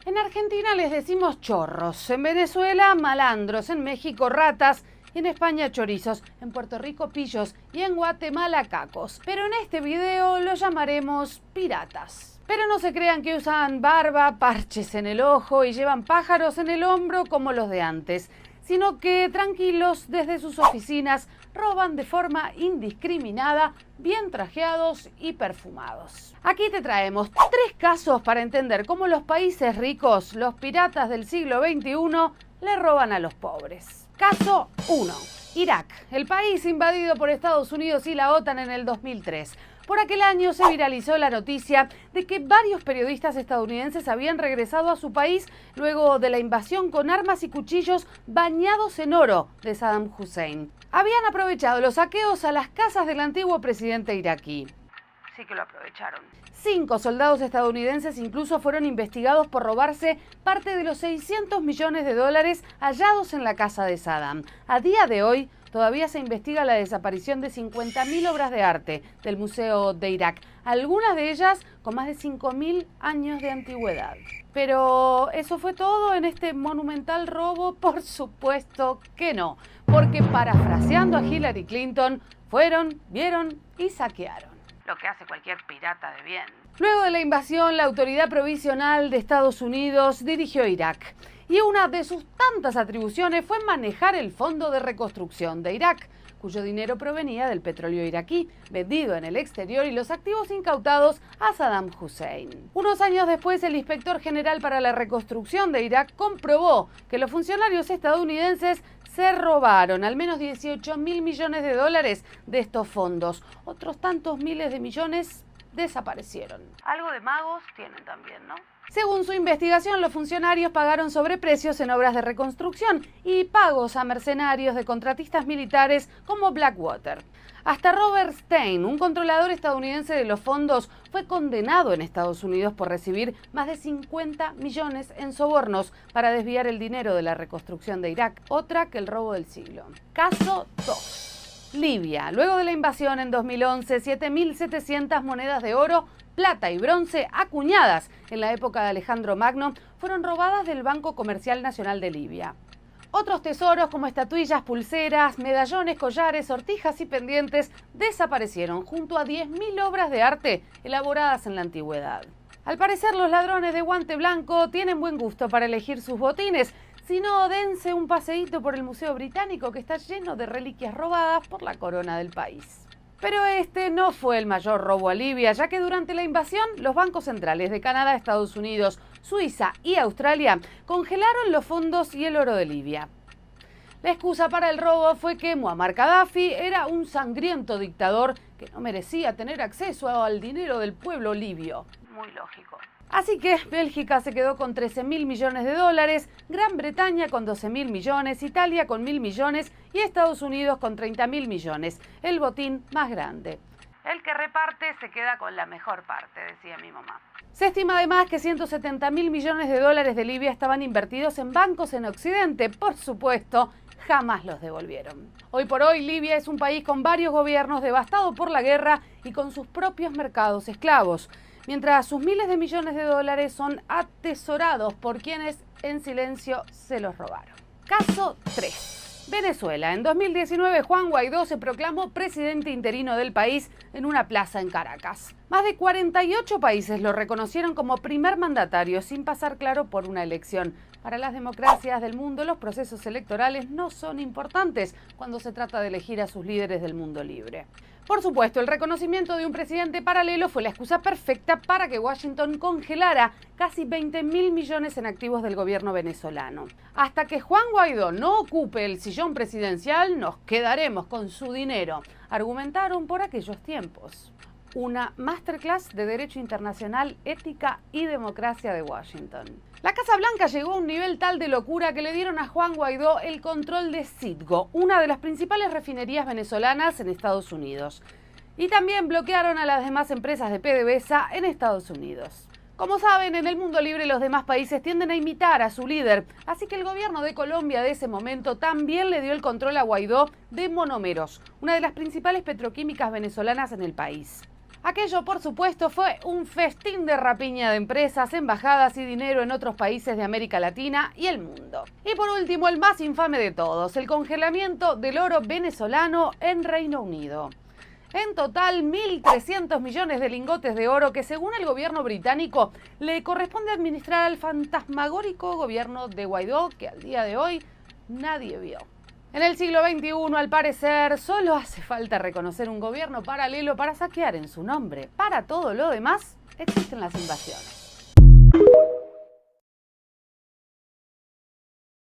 En Argentina les decimos chorros, en Venezuela malandros, en México ratas, en España chorizos, en Puerto Rico pillos y en Guatemala cacos. Pero en este video lo llamaremos piratas. Pero no se crean que usan barba, parches en el ojo y llevan pájaros en el hombro como los de antes, sino que tranquilos desde sus oficinas roban de forma indiscriminada, bien trajeados y perfumados. Aquí te traemos 3 casos para entender cómo los países ricos, los piratas del siglo XXI, le roban a los pobres. Caso 1. Irak, el país invadido por Estados Unidos y la OTAN en el 2003. Por aquel año se viralizó la noticia de que varios periodistas estadounidenses habían regresado a su país luego de la invasión con armas y cuchillos bañados en oro de Saddam Hussein. Habían aprovechado los saqueos a las casas del antiguo presidente iraquí. Sí que lo aprovecharon. 5 soldados estadounidenses incluso fueron investigados por robarse parte de los $600 millones hallados en la casa de Saddam. A día de hoy, todavía se investiga la desaparición de 50.000 obras de arte del Museo de Irak, algunas de ellas con más de 5.000 años de antigüedad. Pero ¿eso fue todo en este monumental robo? Por supuesto que no, porque parafraseando a Hillary Clinton, fueron, vieron y saquearon. Lo que hace cualquier pirata de bien. Luego de la invasión, la Autoridad Provisional de Estados Unidos dirigió Irak. Y una de sus tantas atribuciones fue manejar el Fondo de Reconstrucción de Irak, cuyo dinero provenía del petróleo iraquí, vendido en el exterior, y los activos incautados a Saddam Hussein. Unos años después, el Inspector General para la Reconstrucción de Irak comprobó que los funcionarios estadounidenses se robaron al menos $18.000 millones de estos fondos. Otros tantos miles de millones desaparecieron. Algo de magos tienen también, ¿no? Según su investigación, los funcionarios pagaron sobreprecios en obras de reconstrucción y pagos a mercenarios de contratistas militares como Blackwater. Hasta Robert Stein, un controlador estadounidense de los fondos, fue condenado en Estados Unidos por recibir más de 50 millones en sobornos para desviar el dinero de la reconstrucción de Irak. Otra que el robo del siglo. Caso 2. Libia. Luego de la invasión en 2011, 7.700 monedas de oro, plata y bronce acuñadas en la época de Alejandro Magno fueron robadas del Banco Comercial Nacional de Libia. Otros tesoros como estatuillas, pulseras, medallones, collares, sortijas y pendientes desaparecieron junto a 10.000 obras de arte elaboradas en la antigüedad. Al parecer, los ladrones de guante blanco tienen buen gusto para elegir sus botines. Si no, dense un paseíto por el Museo Británico, que está lleno de reliquias robadas por la corona del país. Pero este no fue el mayor robo a Libia, ya que durante la invasión los bancos centrales de Canadá, Estados Unidos, Suiza y Australia congelaron los fondos y el oro de Libia. La excusa para el robo fue que Muammar Gaddafi era un sangriento dictador que no merecía tener acceso al dinero del pueblo libio. Muy lógico. Así que Bélgica se quedó con $13.000 millones, Gran Bretaña con $12.000 millones, Italia con $1.000 millones y Estados Unidos con $30.000 millones, el botín más grande. El que reparte se queda con la mejor parte, decía mi mamá. Se estima además que $170.000 millones de Libia estaban invertidos en bancos en Occidente. Por supuesto, jamás los devolvieron. Hoy por hoy, Libia es un país con varios gobiernos, devastado por la guerra y con sus propios mercados esclavos, mientras sus miles de millones de dólares son atesorados por quienes en silencio se los robaron. Caso 3. Venezuela. En 2019, Juan Guaidó se proclamó presidente interino del país en una plaza en Caracas. Más de 48 países lo reconocieron como primer mandatario sin pasar claro por una elección. Para las democracias del mundo, los procesos electorales no son importantes cuando se trata de elegir a sus líderes del mundo libre. Por supuesto, el reconocimiento de un presidente paralelo fue la excusa perfecta para que Washington congelara casi $20.000 millones en activos del gobierno venezolano. Hasta que Juan Guaidó no ocupe el sillón presidencial, nos quedaremos con su dinero, argumentaron por aquellos tiempos. Una masterclass de Derecho Internacional, Ética y Democracia de Washington. La Casa Blanca llegó a un nivel tal de locura que le dieron a Juan Guaidó el control de Citgo, una de las principales refinerías venezolanas en Estados Unidos. Y también bloquearon a las demás empresas de PDVSA en Estados Unidos. Como saben, en el mundo libre los demás países tienden a imitar a su líder, así que el gobierno de Colombia de ese momento también le dio el control a Guaidó de Monomeros, una de las principales petroquímicas venezolanas en el país. Aquello, por supuesto, fue un festín de rapiña de empresas, embajadas y dinero en otros países de América Latina y el mundo. Y por último, el más infame de todos, el congelamiento del oro venezolano en Reino Unido. En total, 1.300 millones de lingotes de oro que, según el gobierno británico, le corresponde administrar al fantasmagórico gobierno de Guaidó, que al día de hoy nadie vio. En el siglo XXI, al parecer, solo hace falta reconocer un gobierno paralelo para saquear en su nombre. Para todo lo demás, existen las invasiones.